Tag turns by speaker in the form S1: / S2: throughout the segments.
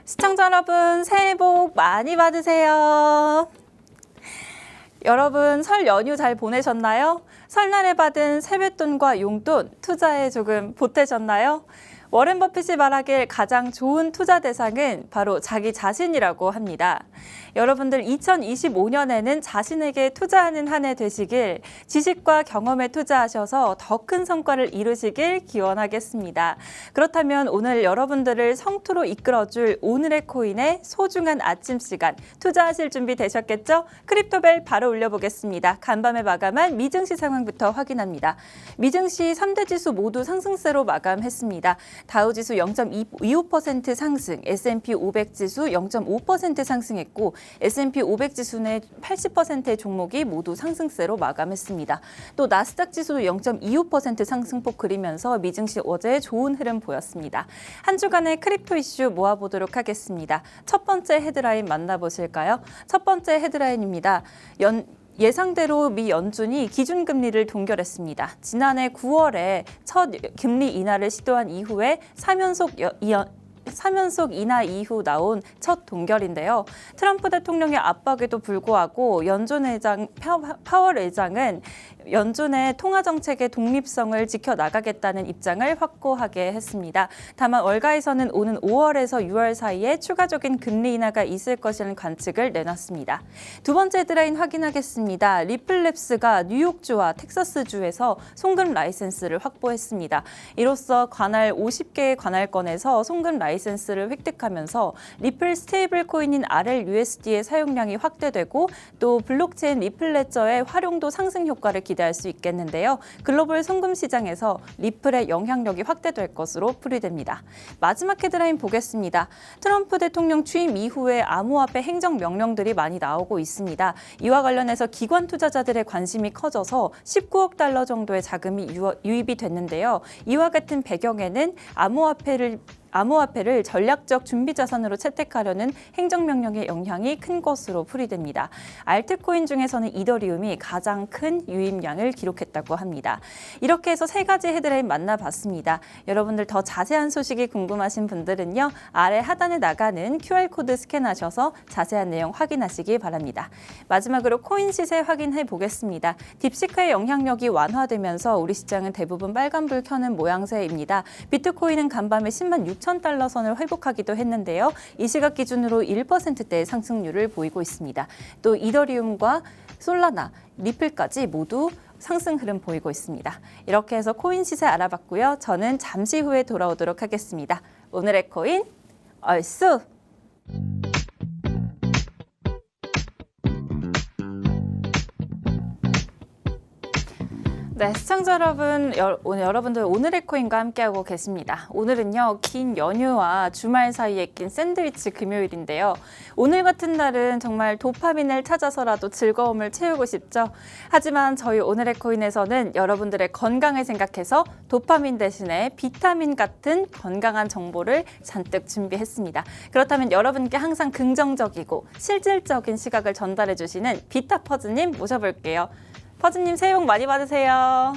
S1: 시청자 여러분, 새해 복 많이 받으세요. 여러분, 설 연휴 잘 보내셨나요? 설날에 받은 세뱃돈과 용돈, 투자에 조금 보태셨나요? 워렌 버핏이 말하길 가장 좋은 투자 대상은 바로 자기 자신이라고 합니다. 여러분들 2025년에는 자신에게 투자하는 한 해 되시길, 지식과 경험에 투자하셔서 더 큰 성과를 이루시길 기원하겠습니다. 그렇다면 오늘 여러분들을 성투로 이끌어줄 오늘의 코인의 소중한 아침 시간, 투자하실 준비 되셨겠죠? 크립토벨 바로 올려보겠습니다. 간밤에 마감한 미증시 상황부터 확인합니다. 미증시 3대 지수 모두 상승세로 마감했습니다. 다우지수 0.25% 상승, S&P 500 지수 0.5% 상승했고 S&P 500 지수 내 80%의 종목이 모두 상승세로 마감했습니다. 또 나스닥 지수도 0.25% 상승폭 그리면서 미증시 어제 좋은 흐름 보였습니다. 한 주간의 크립토 이슈 모아보도록 하겠습니다. 첫 번째 헤드라인 만나보실까요? 첫 번째 헤드라인입니다. 예상대로 미 연준이 기준금리를 동결했습니다. 지난해 9월에 첫 금리 인하를 시도한 이후에 3연속 인하 이후 나온 첫 동결인데요. 트럼프 대통령의 압박에도 불구하고 연준 의장 파월 의장은 연준의 통화 정책의 독립성을 지켜나가겠다는 입장을 확고하게 했습니다. 다만 월가에서는 오는 5월에서 6월 사이에 추가적인 금리 인하가 있을 것이라는 관측을 내놨습니다. 두 번째 헤드라인 확인하겠습니다. 리플랩스가 뉴욕주와 텍사스주에서 송금 라이센스를 확보했습니다. 이로써 관할 50개의 관할권에서 송금 라이센스를 획득하면서 리플 스테이블 코인인 RLUSD의 사용량이 확대되고 또 블록체인 리플레저의 활용도 상승 효과를 기대할 수 있겠는데요. 글로벌 송금 시장에서 리플의 영향력이 확대될 것으로 풀이됩니다. 마지막 헤드라인 보겠습니다. 트럼프 대통령 취임 이후에 암호화폐 행정 명령들이 많이 나오고 있습니다. 이와 관련해서 기관 투자자들의 관심이 커져서 19억 달러 정도의 자금이 유입이 됐는데요. 이와 같은 배경에는 암호화폐를 전략적 준비자산으로 채택하려는 행정명령의 영향이 큰 것으로 풀이됩니다. 알트코인 중에서는 이더리움이 가장 큰 유입량을 기록했다고 합니다. 이렇게 해서 세 가지 헤드라인 만나봤습니다. 여러분들 더 자세한 소식이 궁금하신 분들은요. 아래 하단에 나가는 QR코드 스캔하셔서 자세한 내용 확인하시기 바랍니다. 마지막으로 코인 시세 확인해 보겠습니다. 딥시크의 영향력이 완화되면서 우리 시장은 대부분 빨간불 켜는 모양새입니다. 비트코인은 간밤에 10만 6천 달러 선을 회복하기도 했는데요. 이 시각 기준으로 1%대의 상승률을 보이고 있습니다. 또 이더리움과 솔라나, 리플까지 모두 상승 흐름 보이고 있습니다. 이렇게 해서 코인 시세 알아봤고요. 저는 잠시 후에 돌아오도록 하겠습니다. 오늘의 코인 얼쑤! 네, 시청자 여러분, 여러분들 오늘의 코인과 함께하고 계십니다. 오늘은요, 긴 연휴와 주말 사이에 낀 샌드위치 금요일인데요. 오늘 같은 날은 정말 도파민을 찾아서라도 즐거움을 채우고 싶죠. 하지만 저희 오늘의 코인에서는 여러분들의 건강을 생각해서 도파민 대신에 비타민 같은 건강한 정보를 잔뜩 준비했습니다. 그렇다면 여러분께 항상 긍정적이고 실질적인 시각을 전달해 주시는 비타퍼즈님 모셔볼게요. 퍼즈님 새해 복 많이 받으세요.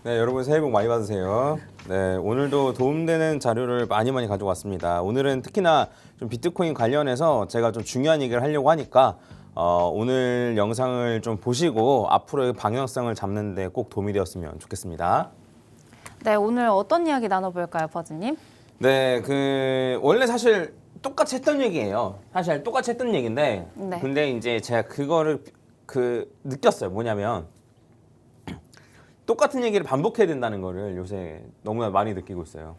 S2: 네, 여러분 새해 복 많이 받으세요. 네, 오늘도 도움되는 자료를 많이 가져왔습니다. 오늘은 특히나 좀 비트코인 관련해서 제가 좀 중요한 얘기를 하려고 하니까 오늘 영상을 좀 보시고 앞으로의 방향성을 잡는 데 꼭 도움이 되었으면 좋겠습니다.
S1: 네, 오늘 어떤 이야기 나눠볼까요, 퍼즈님?
S2: 네, 원래 사실 똑같이 했던 얘기예요. 사실 똑같이 했던 얘기인데
S1: 네.
S2: 근데 이제 제가 그거를 느꼈어요. 뭐냐면 똑같은 얘기를 반복해야 된다는 거를 요새 너무나 많이 느끼고 있어요.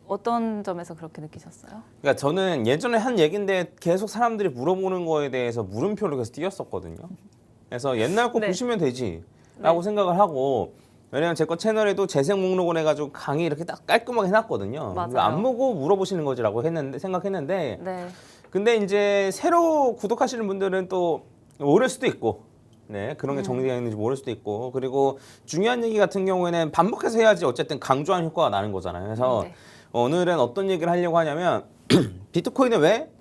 S1: 어떤 점에서 그렇게 느끼셨어요?
S2: 그러니까 저는 예전에 한 얘기인데 계속 사람들이 물어보는 거에 대해서 물음표를 계속 띄웠었거든요. 그래서 옛날 거
S1: 네.
S2: 보시면 되지라고 생각을 하고, 왜냐면 제 거 채널에도 재생 목록을 해가지고 강의 이렇게 딱 깔끔하게 해놨거든요.
S1: 맞아요.
S2: 안 보고 물어보시는 거지라고 생각했는데
S1: 네.
S2: 근데 이제 새로 구독하시는 분들은 또 모를 수도 있고, 네, 그런 게 정리되어 있는지 모를 수도 있고, 그리고 중요한 얘기 같은 경우에는 반복해서 해야지 어쨌든 강조한 효과가 나는 거잖아요. 그래서
S1: 네.
S2: 오늘은 어떤 얘기를 하려고 하냐면 비트코인은 왜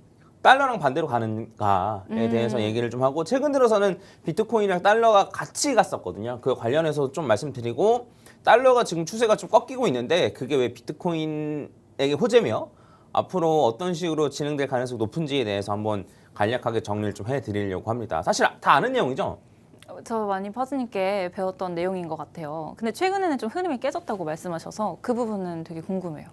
S2: 달러랑 반대로 가는가에 대해서 얘기를 좀 하고, 최근 들어서는 비트코인이랑 달러가 같이 갔었거든요. 그 관련해서 좀 말씀드리고, 달러가 지금 추세가 좀 꺾이고 있는데 그게 왜 비트코인에게 호재며 앞으로 어떤 식으로 진행될 가능성이 높은지에 대해서 한번 간략하게 정리를 좀 해드리려고 합니다. 사실 다 아는 내용이죠?
S1: 저 많이 퍼즈님께 배웠던 내용인 것 같아요. 근데 최근에는 좀 흐름이 깨졌다고 말씀하셔서 그 부분은 되게 궁금해요.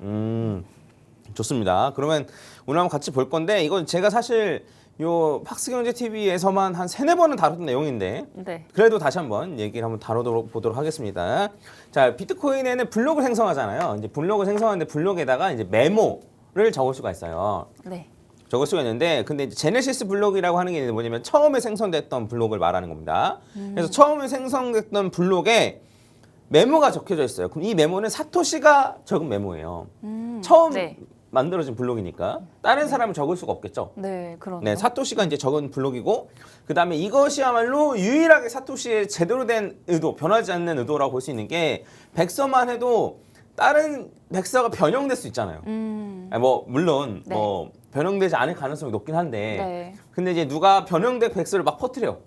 S2: 좋습니다. 그러면 오늘 한번 같이 볼 건데 이건 제가 사실 요 팍스경제TV에서만 한 3-4번은 다뤘던 내용인데
S1: 네.
S2: 그래도 다시 한번 얘기를 한번 다뤄보도록 하겠습니다. 자, 비트코인에는 블록을 생성하잖아요. 이제 블록을 생성하는데 블록에다가 이제 메모를 적을 수가 있어요.
S1: 네.
S2: 적을 수가 있는데 근데 이제 제네시스 블록이라고 하는 게 뭐냐면 처음에 생성됐던 블록을 말하는 겁니다. 그래서 처음에 생성됐던 블록에 메모가 적혀져 있어요. 그럼 이 메모는 사토시가 적은 메모예요. 처음
S1: 네.
S2: 만들어진 블록이니까 다른 사람은 적을 수가 없겠죠.
S1: 네, 그러네요.
S2: 네, 사토시가 이제 적은 블록이고 그다음에 이것이야말로 유일하게 사토시의 제대로 된 의도, 변하지 않는 의도라고 볼 수 있는 게 백서만 해도 다른 백서가 변형될 수 있잖아요. 아니, 뭐 물론
S1: 네.
S2: 뭐 변형되지 않을 가능성이 높긴 한데
S1: 네.
S2: 근데 이제 누가 변형된 백서를 막 퍼뜨려.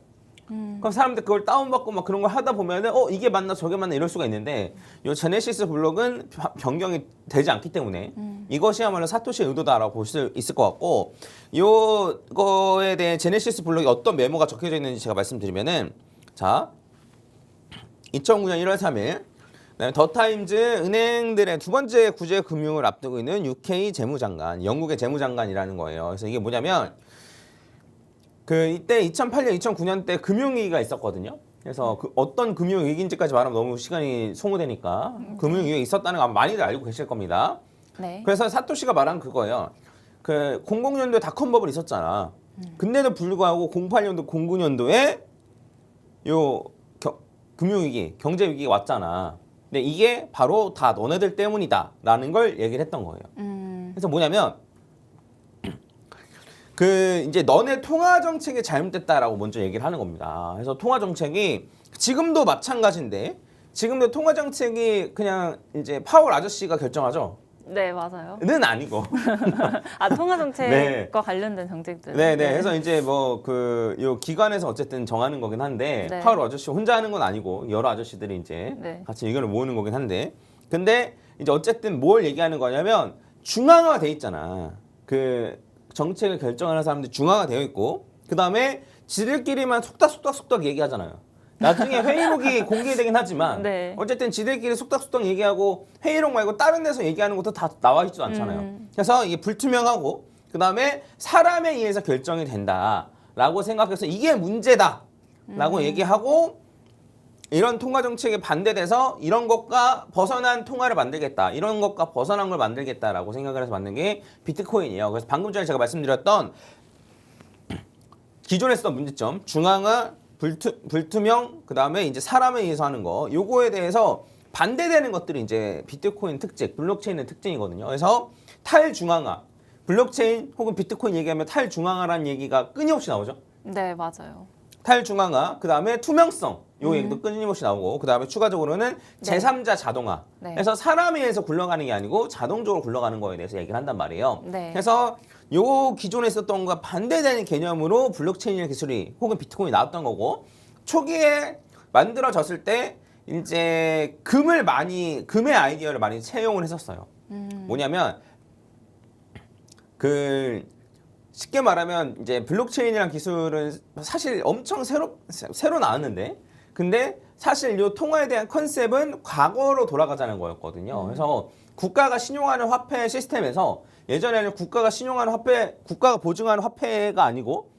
S2: 그럼 사람들 그걸 다운받고 막 그런 걸 하다 보면은 이게 맞나 저게 맞나 이럴 수가 있는데 요 제네시스 블록은 변경이 되지 않기 때문에 이것이야말로 사토시의 의도다라고 볼 수 있을 것 같고 요거에 대해 제네시스 블록이 어떤 메모가 적혀져 있는지 제가 말씀드리면은 자 2009년 1월 3일 그다음에 더 타임즈 은행들의 두 번째 구제 금융을 앞두고 있는 UK 재무장관, 영국의 재무장관이라는 거예요. 그래서 이게 뭐냐면 그 이때 2008년, 2009년 때 금융위기가 있었거든요. 그래서 그 어떤 금융위기인지까지 말하면 너무 시간이 소모되니까 금융위기가 있었다는 거 아마 많이들 알고 계실 겁니다.
S1: 네.
S2: 그래서 사토시가 말한 그거예요. 그 00년도에 닷컴 버블 있었잖아. 근데도 불구하고 08년도, 09년도에 요 금융위기, 경제위기가 왔잖아. 근데 이게 바로 다 너네들 때문이다라는 걸 얘기를 했던 거예요. 그래서 뭐냐면 그 이제 너네 통화 정책이 잘못됐다라고 먼저 얘기를 하는 겁니다. 그래서 통화 정책이 지금도 마찬가지인데 지금도 통화 정책이 그냥 이제 파월 아저씨가 결정하죠.
S1: 네, 맞아요.
S2: 는 아니고.
S1: 아, 통화 정책과
S2: 네.
S1: 관련된 정책들.
S2: 네네. 그래서 이제 뭐 요 기관에서 어쨌든 정하는 거긴 한데
S1: 네.
S2: 파월 아저씨 혼자 하는 건 아니고 여러 아저씨들이 이제
S1: 네.
S2: 같이 의견을 모으는 거긴 한데 근데 이제 어쨌든 뭘 얘기하는 거냐면 중앙화 돼 있잖아. 그 정책을 결정하는 사람들이 중화가 되어 있고 그 다음에 지들끼리만 속닥속닥 얘기하잖아요. 나중에 회의록이 공개되긴 하지만
S1: 네.
S2: 어쨌든 지들끼리 속닥속닥 얘기하고 회의록 말고 다른 데서 얘기하는 것도 다 나와 있지도 않잖아요. 그래서 이게 불투명하고 그 다음에 사람에 의해서 결정이 된다라고 생각해서 이게 문제다라고 얘기하고 이런 통화 정책에 반대돼서 이런 것과 벗어난 통화를 만들겠다. 이런 것과 벗어난 걸 만들겠다라고 생각을 해서 만든 게 비트코인이에요. 그래서 방금 전에 제가 말씀드렸던 기존에 쓰던 문제점, 중앙화, 불투명, 그 다음에 이제 사람에 의해서 하는 거, 요거에 대해서 반대되는 것들이 이제 비트코인 특징, 블록체인의 특징이거든요. 그래서 탈중앙화, 블록체인 혹은 비트코인 얘기하면 탈중앙화라는 얘기가 끊임없이 나오죠.
S1: 네, 맞아요.
S2: 탈중앙화, 그 다음에 투명성, 요 얘기도 끊임없이 나오고, 그 다음에 추가적으로는 제3자 자동화.
S1: 네.
S2: 그래서 사람에 의해서 굴러가는 게 아니고 자동적으로 굴러가는 거에 대해서 얘기를 한단 말이에요.
S1: 네.
S2: 그래서 요 기존에 있었던 것과 반대되는 개념으로 블록체인 기술이 혹은 비트코인이 나왔던 거고, 초기에 만들어졌을 때 이제 금의 아이디어를 많이 채용을 했었어요. 뭐냐면 그 쉽게 말하면 이제 블록체인이라는 기술은 사실 엄청 새로 나왔는데 근데 사실 이 통화에 대한 컨셉은 과거로 돌아가자는 거였거든요. 그래서 국가가 신용하는 화폐 시스템에서 예전에는 국가가 신용하는 화폐, 국가가 보증하는 화폐가 아니고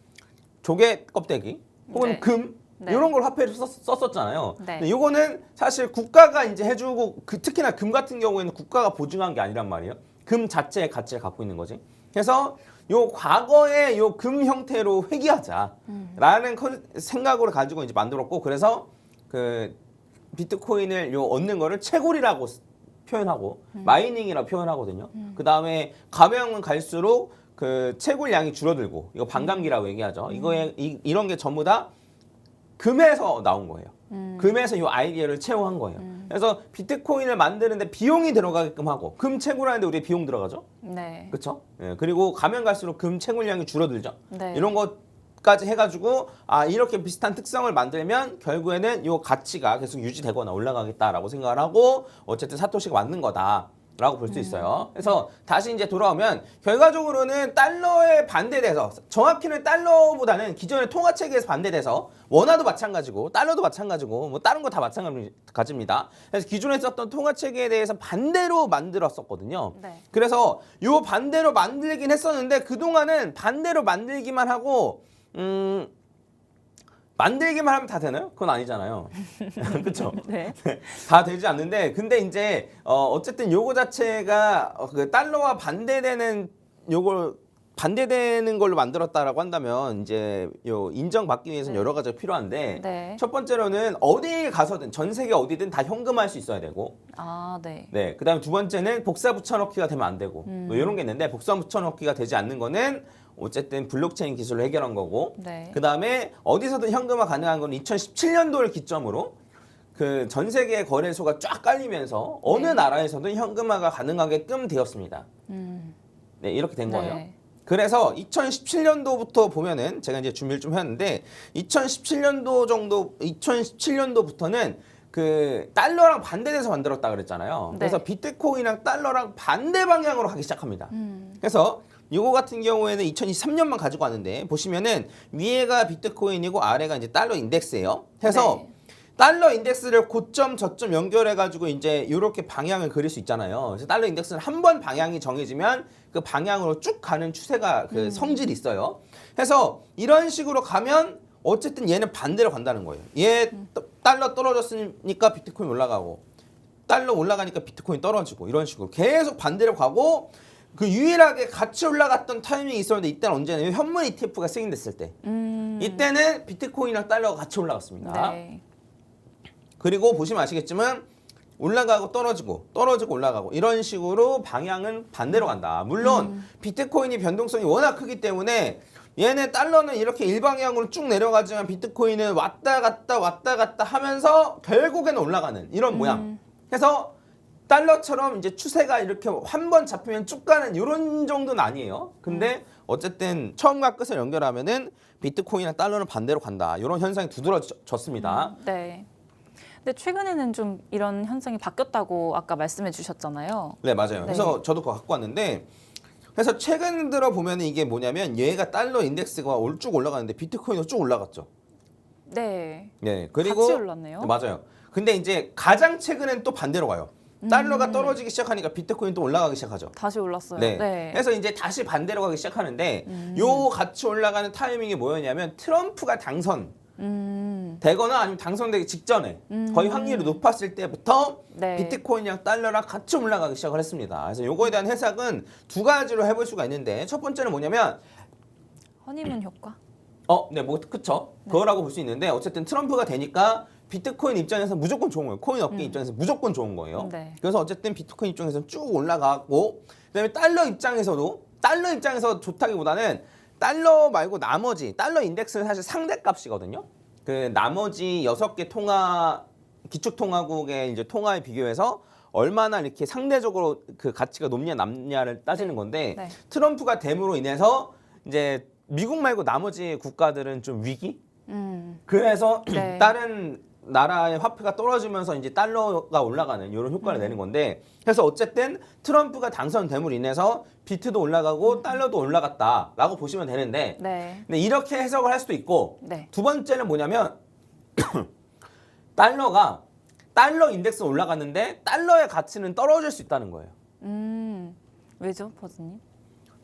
S2: 조개 껍데기 혹은
S1: 네.
S2: 금
S1: 네.
S2: 이런 걸 화폐로 썼었잖아요.
S1: 네.
S2: 근데 이거는 사실 국가가 이제 해주고 특히나 금 같은 경우에는 국가가 보증한 게 아니란 말이에요. 금 자체의 가치를 갖고 있는 거지. 그래서 요 과거의 요 금 형태로 회귀하자라는 생각으로 가지고 이제 만들었고 그래서 그 비트코인을 요 얻는 거를 채굴이라고 표현하고 마이닝이라고 표현하거든요. 그 다음에 가면 갈수록 그 채굴량이 줄어들고 이거 반감기라고 얘기하죠. 이런 게 전부 다 금에서 나온 거예요. 금에서 이 아이디어를 채용한 거예요. 그래서 비트코인을 만드는데 비용이 들어가게끔 하고 금 채굴하는데 우리 비용 들어가죠.
S1: 네.
S2: 그렇죠? 예, 그리고 가면 갈수록 금 채굴량이 줄어들죠.
S1: 네.
S2: 이런 것까지 해가지고 이렇게 비슷한 특성을 만들면 결국에는 이 가치가 계속 유지되거나 올라가겠다라고 생각을 하고 어쨌든 사토시가 만든 거다. 라고 볼 수 있어요. 그래서 다시 이제 돌아오면 결과적으로는 달러에 반대돼서 정확히는 달러보다는 기존의 통화 체계에서 반대돼서 원화도 마찬가지고 달러도 마찬가지고 뭐 다른 거 다 마찬가지입니다. 그래서 기존에 썼던 통화 체계에 대해서 반대로 만들었었거든요.
S1: 네.
S2: 그래서 요 반대로 만들긴 했었는데 그동안은 반대로 만들기만 하고 만들기만 하면 다 되나요? 그건 아니잖아요. 그렇죠?
S1: 네.
S2: 다 되지 않는데 근데 이제 어쨌든 요거 자체가 그 달러와 반대되는 요걸 반대되는 걸로 만들었다라고 한다면 이제 요 인정받기 위해서는 여러 가지가 필요한데
S1: 네.
S2: 첫 번째로는 어디에 가서든 전 세계 어디든 다 현금화할 수 있어야 되고
S1: 아, 네.
S2: 네, 그다음에 두 번째는 복사 붙여넣기가 되면 안 되고 뭐 이런 게 있는데 복사 붙여넣기가 되지 않는 거는 어쨌든 블록체인 기술로 해결한 거고
S1: 네.
S2: 그다음에 어디서든 현금화 가능한 건 2017년도를 기점으로 그 전 세계 거래소가 쫙 깔리면서 어느
S1: 네.
S2: 나라에서든 현금화가 가능하게끔 되었습니다. 네, 이렇게 된 거예요.
S1: 네.
S2: 그래서 2017년도부터 보면은 제가 이제 준비를 좀 했는데 2017년도부터는 그 달러랑 반대돼서 만들었다 그랬잖아요.
S1: 네.
S2: 그래서 비트코인이랑 달러랑 반대 방향으로 가기 시작합니다. 그래서 이거 같은 경우에는 2023년만 가지고 왔는데 보시면은 위에가 비트코인이고 아래가 이제 달러 인덱스예요. 해서
S1: 네.
S2: 달러 인덱스를 고점 저점 연결해 가지고 이제 이렇게 방향을 그릴 수 있잖아요. 그래서 달러 인덱스는 한 번 방향이 정해지면 그 방향으로 쭉 가는 추세가 그 성질이 있어요. 그래서 이런 식으로 가면 어쨌든 얘는 반대로 간다는 거예요. 얘 달러 떨어졌으니까 비트코인 올라가고 달러 올라가니까 비트코인 떨어지고 이런 식으로 계속 반대로 가고 그 유일하게 같이 올라갔던 타이밍이 있었는데 이때는 언제냐면 현물 ETF가 승인됐을 때 이때는 비트코인이랑 달러가 같이 올라갔습니다.
S1: 네.
S2: 그리고 보시면 아시겠지만 올라가고 떨어지고 떨어지고 올라가고 이런 식으로 방향은 반대로 간다. 물론 비트코인이 변동성이 워낙 크기 때문에 얘네 달러는 이렇게 일방향으로 쭉 내려가지만 비트코인은 왔다 갔다 하면서 결국에는 올라가는 이런 모양. 그래서 달러처럼 이제 추세가 이렇게 한 번 잡히면 쭉 가는 이런 정도는 아니에요. 근데 어쨌든 처음과 끝을 연결하면은 비트코인이나 달러는 반대로 간다. 이런 현상이 두드러졌습니다.
S1: 네. 근데 최근에는 좀 이런 현상이 바뀌었다고 아까 말씀해 주셨잖아요.
S2: 네, 맞아요.
S1: 네.
S2: 그래서 저도 그거 갖고 왔는데 그래서 최근 들어 보면 이게 뭐냐면 얘가 달러 인덱스가 쭉 올라가는데 비트코인도 쭉 올라갔죠.
S1: 네.
S2: 네, 그리고
S1: 같이 올랐네요.
S2: 네, 맞아요. 근데 이제 가장 최근엔 또 반대로 가요. 달러가 떨어지기 시작하니까 비트코인 또 올라가기 시작하죠.
S1: 다시 올랐어요.
S2: 네.
S1: 네.
S2: 그래서 이제 다시 반대로 가기 시작하는데 요 같이 올라가는 타이밍이 뭐였냐면 트럼프가 당선 되거나 아니면 당선되기 직전에 거의 확률이 높았을 때부터
S1: 네.
S2: 비트코인이랑 달러랑 같이 올라가기 시작을 했습니다. 그래서 요거에 대한 해석은 두 가지로 해볼 수가 있는데 첫 번째는 뭐냐면
S1: 허니문 효과?
S2: 네, 뭐 그쵸? 그거라고 볼 수 있는데 어쨌든 트럼프가 되니까 비트코인 입장에서 무조건 좋은 거예요. 코인 업계 입장에서 무조건 좋은 거예요.
S1: 네.
S2: 그래서 어쨌든 비트코인 입장에서는 쭉 올라가고 그다음에 달러 입장에서 좋다기보다는 달러 말고 나머지 달러 인덱스는 사실 상대값이거든요. 그 나머지 6개 기축통화국의 이제 통화에 비교해서 얼마나 이렇게 상대적으로 그 가치가 높냐 낮냐를 따지는 건데
S1: 네.
S2: 트럼프가 됨으로 인해서 이제 미국 말고 나머지 국가들은 좀 위기? 그래서
S1: 네.
S2: 다른 나라의 화폐가 떨어지면서 이제 달러가 올라가는 이런 효과를 내는 건데 그래서 어쨌든 트럼프가 당선됨으로 인해서 비트도 올라가고 달러도 올라갔다라고 보시면 되는데
S1: 네.
S2: 근데 이렇게 해석을 할 수도 있고
S1: 네.
S2: 두 번째는 뭐냐면 달러 인덱스 올라갔는데 달러의 가치는 떨어질 수 있다는 거예요.
S1: 왜죠, 버즈님?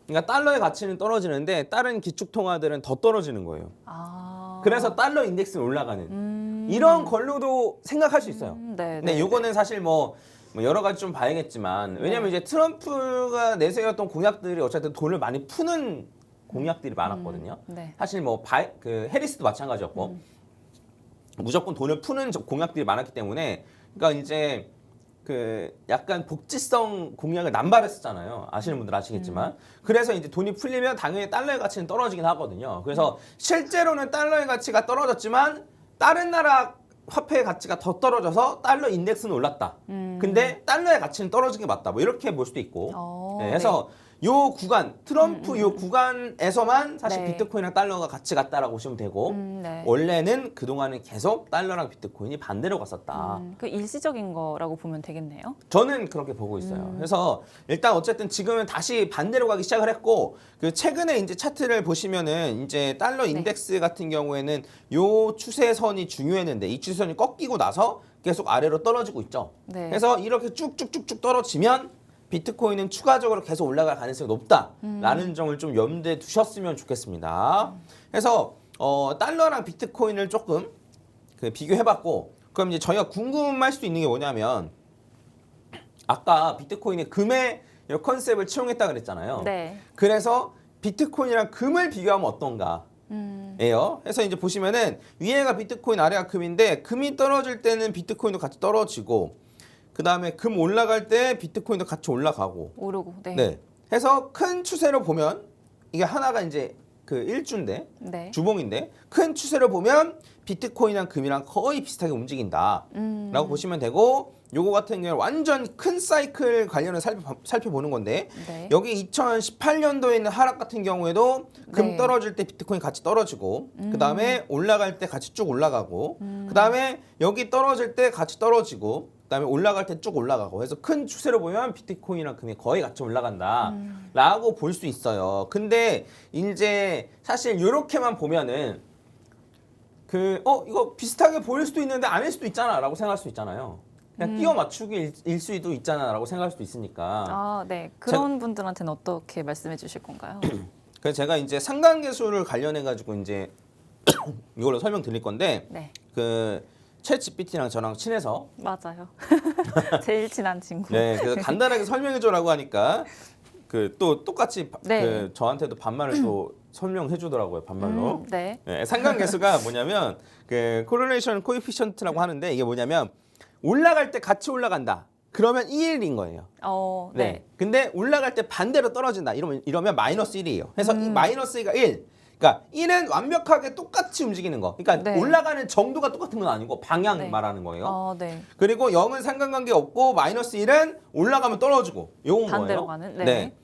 S2: 그러니까 달러의 가치는 떨어지는데 다른 기축 통화들은 더 떨어지는 거예요.
S1: 아.
S2: 그래서 달러 인덱스는 올라가는 이런 걸로도 생각할 수 있어요.
S1: 네.
S2: 근데 요거는 사실 뭐 여러 가지 좀 봐야겠지만 왜냐면 이제 트럼프가 내세웠던 공약들이 어쨌든 돈을 많이 푸는 공약들이 많았거든요.
S1: 네.
S2: 사실 뭐 그 해리스도 마찬가지였고 무조건 돈을 푸는 공약들이 많았기 때문에 그러니까 이제 그 약간 복지성 공약을 남발했었잖아요. 아시는 분들 아시겠지만. 그래서 이제 돈이 풀리면 당연히 달러의 가치는 떨어지긴 하거든요. 그래서 실제로는 달러의 가치가 떨어졌지만 다른 나라 화폐의 가치가 더 떨어져서 달러 인덱스는 올랐다. 근데 달러의 가치는 떨어진 게 맞다. 뭐 이렇게 볼 수도 있고. 네, 그래서 요 구간, 트럼프 요 구간에서만 사실
S1: 네.
S2: 비트코인이랑 달러가 같이 갔다라고 보시면 되고
S1: 네.
S2: 원래는 그동안은 계속 달러랑 비트코인이 반대로 갔었다.
S1: 그 일시적인 거라고 보면 되겠네요.
S2: 저는 그렇게 보고 있어요. 그래서 일단 어쨌든 지금은 다시 반대로 가기 시작을 했고 그 최근에 이제 차트를 보시면은 이제 달러 인덱스 같은 경우에는 요 추세선이 중요했는데 이 추세선이 꺾이고 나서 계속 아래로 떨어지고 있죠.
S1: 네.
S2: 그래서 이렇게 쭉쭉쭉쭉 떨어지면 비트코인은 추가적으로 계속 올라갈 가능성이 높다라는 점을 좀 염두에 두셨으면 좋겠습니다. 그래서 달러랑 비트코인을 조금 비교해봤고 그럼 이제 저희가 궁금할 수도 있는 게 뭐냐면 아까 비트코인의 금의 이런 컨셉을 채용했다 그랬잖아요.
S1: 네.
S2: 그래서 비트코인이랑 금을 비교하면 어떤가? 예요. 그래서 이제 보시면은 위에가 비트코인, 아래가 금인데 금이 떨어질 때는 비트코인도 같이 떨어지고 그 다음에 금 올라갈 때 비트코인도 같이 올라가고.
S1: 오르고. 네.
S2: 네. 해서 큰 추세로 보면 이게 하나가 이제 그 일주인데
S1: 네.
S2: 주봉인데 큰 추세로 보면 비트코인이랑 금이랑 거의 비슷하게 움직인다라고 보시면 되고 요거 같은 경우는 완전 큰 사이클 관련을 살펴보는 건데
S1: 네.
S2: 여기 2018년도에 있는 하락 같은 경우에도 금
S1: 네.
S2: 떨어질 때 비트코인 같이 떨어지고 그 다음에 올라갈 때 같이 쭉 올라가고 그 다음에 여기 떨어질 때 같이 떨어지고 그 다음에 올라갈 때 쭉 올라가고 그래서 큰 추세로 보면 비트코인이랑 금이 거의 같이 올라간다 라고 볼 수 있어요. 근데 이제 사실 이렇게만 보면은 이거 비슷하게 보일 수도 있는데 아닐 수도 있잖아 라고 생각할 수 있잖아요. 그냥 끼워 맞추기일 수도 있잖아 라고 생각할 수도 있으니까.
S1: 아, 네. 그런 분들한테는 어떻게 말씀해 주실 건가요?
S2: 그래서 제가 이제 상관계수를 관련해 가지고 이제 이걸로 설명드릴 건데
S1: 네.
S2: 챗 GPT랑 저랑 친해서
S1: 맞아요. 제일 친한 친구.
S2: 네, 그래서 간단하게 설명해줘라고 하니까 또 똑같이
S1: 네.
S2: 저한테도 반말을 또 설명해주더라고요 반말로.
S1: 네.
S2: 네, 상관계수가 뭐냐면 correlation coefficient라고 하는데 이게 뭐냐면 올라갈 때 같이 올라간다. 그러면 1인 거예요.
S1: 네.
S2: 네. 근데 올라갈 때 반대로 떨어진다. 이러면 마이너스 1이에요. 그래서 이 마이너스가 1. 그러니까 1은 완벽하게 똑같이 움직이는 거. 그러니까
S1: 네.
S2: 올라가는 정도가 똑같은 건 아니고 방향
S1: 네.
S2: 말하는 거예요.
S1: 네.
S2: 그리고 0은 상관관계 없고 마이너스 1은 올라가면 떨어지고 요건
S1: 반대로
S2: 거예요.
S1: 가는. 네.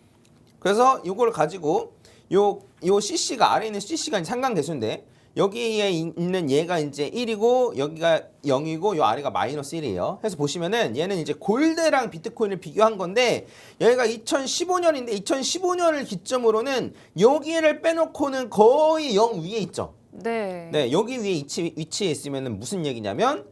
S2: 그래서 요걸 가지고 요 CC가 아래에 있는 CC가 상관계수인데 여기에 있는 얘가 이제 1이고 여기가 0이고 요 아래가 마이너스 1이에요. 그래서 보시면은 얘는 이제 골드랑 비트코인을 비교한 건데 여기가 2015년인데 2015년을 기점으로는 여기를 빼놓고는 거의 0 위에 있죠.
S1: 네.
S2: 네, 여기 위에 위치해 있으면은 무슨 얘기냐면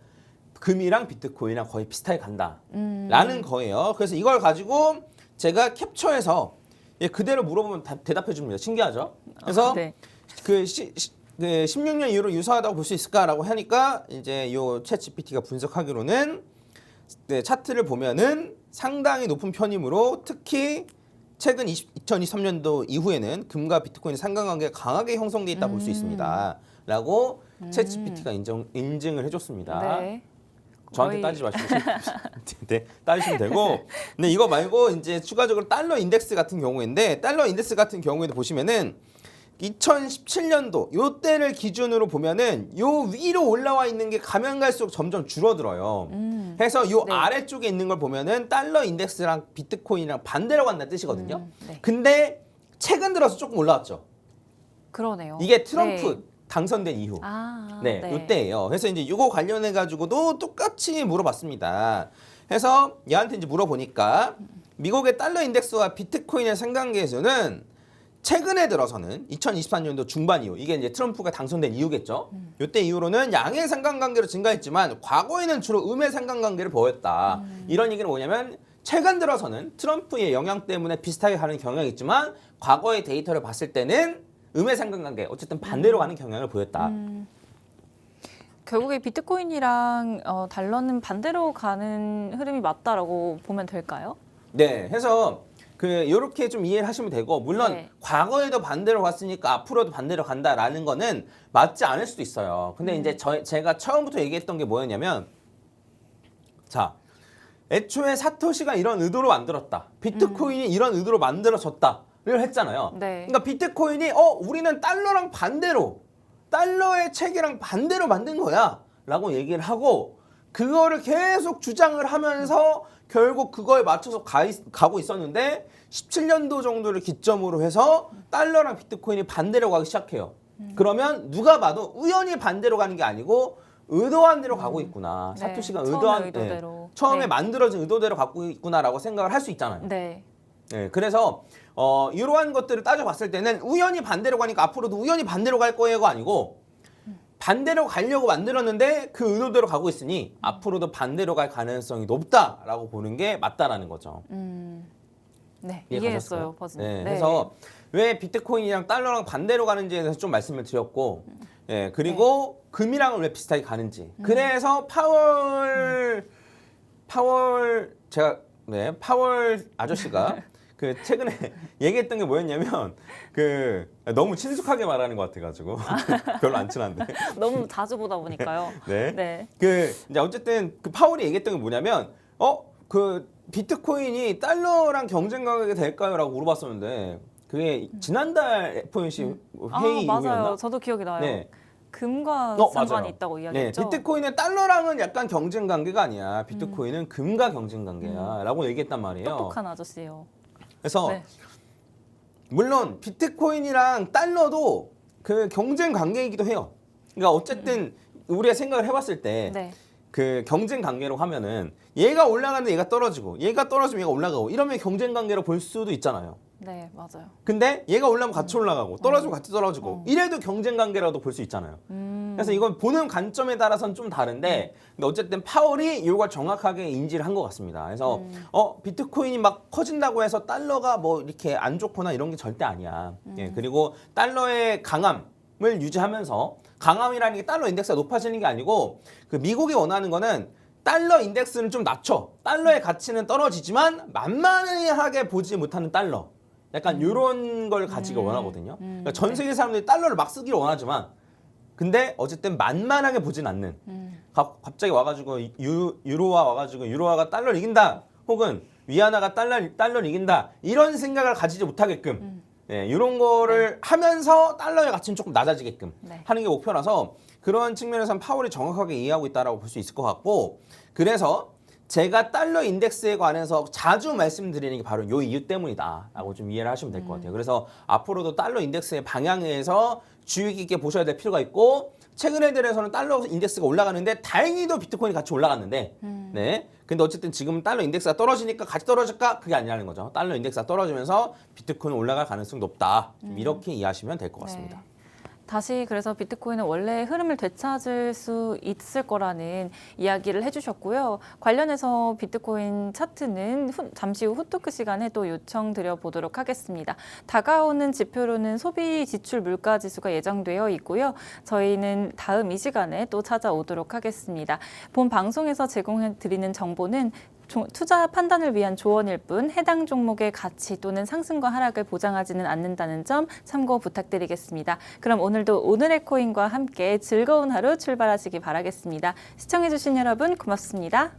S2: 금이랑 비트코인이랑 거의 비슷하게 간다라는 거예요. 그래서 이걸 가지고 제가 캡처해서 얘 그대로 물어보면 대답해 줍니다. 신기하죠? 그래서
S1: 네.
S2: 16년 이후로 유사하다고 볼 수 있을까라고 하니까 이제 요 챗 GPT가 분석하기로는 차트를 보면은 상당히 높은 편이므로 특히 최근 2023년도 이후에는 금과 비트코인의 상관관계가 강하게 형성돼 있다 볼 수 있습니다.라고 챗 GPT가 인증을 해줬습니다.
S1: 네.
S2: 저한테
S1: 거의-
S2: 따지지 마시고 네, 따지시면 되고. 근데 이거 말고 이제 추가적으로 달러 인덱스 같은 경우인데 달러 인덱스 같은 경우에도 보시면은 2017년도 요 때를 기준으로 보면은 요 위로 올라와 있는 게 가면 갈수록 점점 줄어들어요. 해서 요
S1: 네.
S2: 아래쪽에 있는 걸 보면은 달러 인덱스랑 비트코인이랑 반대로 간다는 뜻이거든요.
S1: 네.
S2: 근데 최근 들어서 조금 올라왔죠.
S1: 그러네요.
S2: 이게 트럼프
S1: 네.
S2: 당선된 이후.
S1: 네.
S2: 요때예요. 그래서 이제 이거 관련해 가지고도 똑같이 물어봤습니다. 그래서 얘한테 이제 물어보니까 미국의 달러 인덱스와 비트코인의 상관계에서는 최근에 들어서는 2024년도 중반 이후 이게 이제 트럼프가 당선된 이후겠죠. 요때 이후로는 양의 상관관계로 증가했지만 과거에는 주로 음의 상관관계를 보였다. 이런 얘기는 뭐냐면 최근 들어서는 트럼프의 영향 때문에 비슷하게 가는 경향이 있지만 과거의 데이터를 봤을 때는 음의 상관관계 어쨌든 반대로 가는 경향을 보였다.
S1: 결국에 비트코인이랑 달러는 반대로 가는 흐름이 맞다라고 보면 될까요?
S2: 네, 해서 요렇게 좀 이해를 하시면 되고 물론
S1: 네.
S2: 과거에도 반대로 갔으니까 앞으로도 반대로 간다라는 거는 맞지 않을 수도 있어요. 근데 이제 제가 처음부터 얘기했던 게 뭐였냐면 자, 애초에 사토시가 이런 의도로 만들었다. 비트코인이 이런 의도로 만들어졌다를 했잖아요.
S1: 네.
S2: 그러니까 비트코인이 우리는 달러랑 반대로 달러의 체계랑 반대로 만든 거야 라고 얘기를 하고 그거를 계속 주장을 하면서 결국 그거에 맞춰서 가고 있었는데 17년도 정도를 기점으로 해서 달러랑 비트코인이 반대로 가기 시작해요. 그러면 누가 봐도 우연히 반대로 가는 게 아니고 의도한 대로 가고 있구나.
S1: 네,
S2: 사토시가
S1: 처음에 의도대로.
S2: 처음에
S1: 네.
S2: 만들어진 의도대로 갖고 있구나라고 생각을 할 수 있잖아요.
S1: 네.
S2: 네, 그래서 이러한 것들을 따져봤을 때는 우연히 반대로 가니까 앞으로도 우연히 반대로 갈 거예요가 아니고 반대로 가려고 만들었는데 그 의도대로 가고 있으니 앞으로도 반대로 갈 가능성이 높다라고 보는 게 맞다라는 거죠.
S1: 네,
S2: 이해가셨어요?
S1: 이해했어요, 버즈님.
S2: 네, 그래서 왜 비트코인이랑 달러랑 반대로 가는지에 대해서 좀 말씀을 드렸고, 예, 그리고 금이랑은 왜 비슷하게 가는지. 그래서 파월 아저씨가 그 최근에 얘기했던 게 뭐였냐면 너무 친숙하게 말하는 것 같아가지고 별로 안 친한데.
S1: 너무 자주 보다 보니까요.
S2: 네.
S1: 네.
S2: 이제 어쨌든 그 파월이 얘기했던 게 뭐냐면 그 비트코인이 달러랑 경쟁 가격이 될까요?라고 물어봤었는데 그게 지난달 FOMC 회의
S1: 맞아요.
S2: 이후였나?
S1: 저도 기억이 나요.
S2: 네.
S1: 금과 상관이
S2: 맞아요.
S1: 있다고
S2: 네,
S1: 이야기했죠.
S2: 비트코인은 달러랑은 약간 경쟁 관계가 아니야. 비트코인은 금과 경쟁 관계야라고 얘기했단 말이에요.
S1: 똑똑한 아저씨예요.
S2: 그래서
S1: 네.
S2: 물론 비트코인이랑 달러도 그 경쟁 관계이기도 해요. 그러니까 어쨌든 우리가 생각을 해봤을 때
S1: 네.
S2: 그 경쟁 관계로 하면은 얘가 올라가는데 얘가 떨어지고 얘가 떨어지면 얘가 올라가고 이러면 경쟁 관계로 볼 수도 있잖아요.
S1: 네, 맞아요.
S2: 근데 얘가 올라오면 같이 올라가고 떨어지면 같이 떨어지고 이래도 경쟁 관계라도 볼 수 있잖아요. 그래서 이건 보는 관점에 따라서는 좀 다른데 근데 어쨌든 파월이 이걸 정확하게 인지를 한 것 같습니다. 그래서 비트코인이 막 커진다고 해서 달러가 뭐 이렇게 안 좋거나 이런 게 절대 아니야. 예, 그리고 달러의 강함을 유지하면서 강함이라는 게 달러 인덱스가 높아지는 게 아니고 그 미국이 원하는 거는 달러 인덱스는 좀 낮춰. 달러의 가치는 떨어지지만 만만하게 보지 못하는 달러. 약간 이런 걸 가지기 원하거든요. 그러니까 전 세계 사람들이 달러를 막 쓰기를 원하지만 근데 어쨌든 만만하게 보진 않는. 갑자기 와가지고 유로화 와가지고 유로화가 달러를 이긴다. 혹은 위안화가 달러를 이긴다. 이런 생각을 가지지 못하게끔 예, 이런 거를 하면서 달러의 가치는 조금 낮아지게끔 하는 게 목표라서 그런 측면에서는 파월이 정확하게 이해하고 있다고 볼 수 있을 것 같고 그래서 제가 달러 인덱스에 관해서 자주 말씀드리는 게 바로 이 이유 때문이다라고 좀 이해를 하시면 될 것 같아요. 그래서 앞으로도 달러 인덱스의 방향에 대해서 주의 깊게 보셔야 될 필요가 있고 최근에 들어서는 달러 인덱스가 올라가는데 다행히도 비트코인이 같이 올라갔는데 네. 근데 어쨌든 지금 달러 인덱스가 떨어지니까 같이 떨어질까? 그게 아니라는 거죠. 달러 인덱스가 떨어지면서 비트코인 올라갈 가능성이 높다. 좀 이렇게 이해하시면 될 것 같습니다.
S1: 네. 다시 그래서 비트코인은 원래 흐름을 되찾을 수 있을 거라는 이야기를 해주셨고요. 관련해서 비트코인 차트는 잠시 후 후토크 시간에 또 요청드려 보도록 하겠습니다. 다가오는 지표로는 소비 지출 물가 지수가 예정되어 있고요. 저희는 다음 이 시간에 또 찾아오도록 하겠습니다. 본 방송에서 제공해 드리는 정보는 투자 판단을 위한 조언일 뿐 해당 종목의 가치 또는 상승과 하락을 보장하지는 않는다는 점 참고 부탁드리겠습니다. 그럼 오늘도 오늘의 코인과 함께 즐거운 하루 출발하시기 바라겠습니다. 시청해주신 여러분 고맙습니다.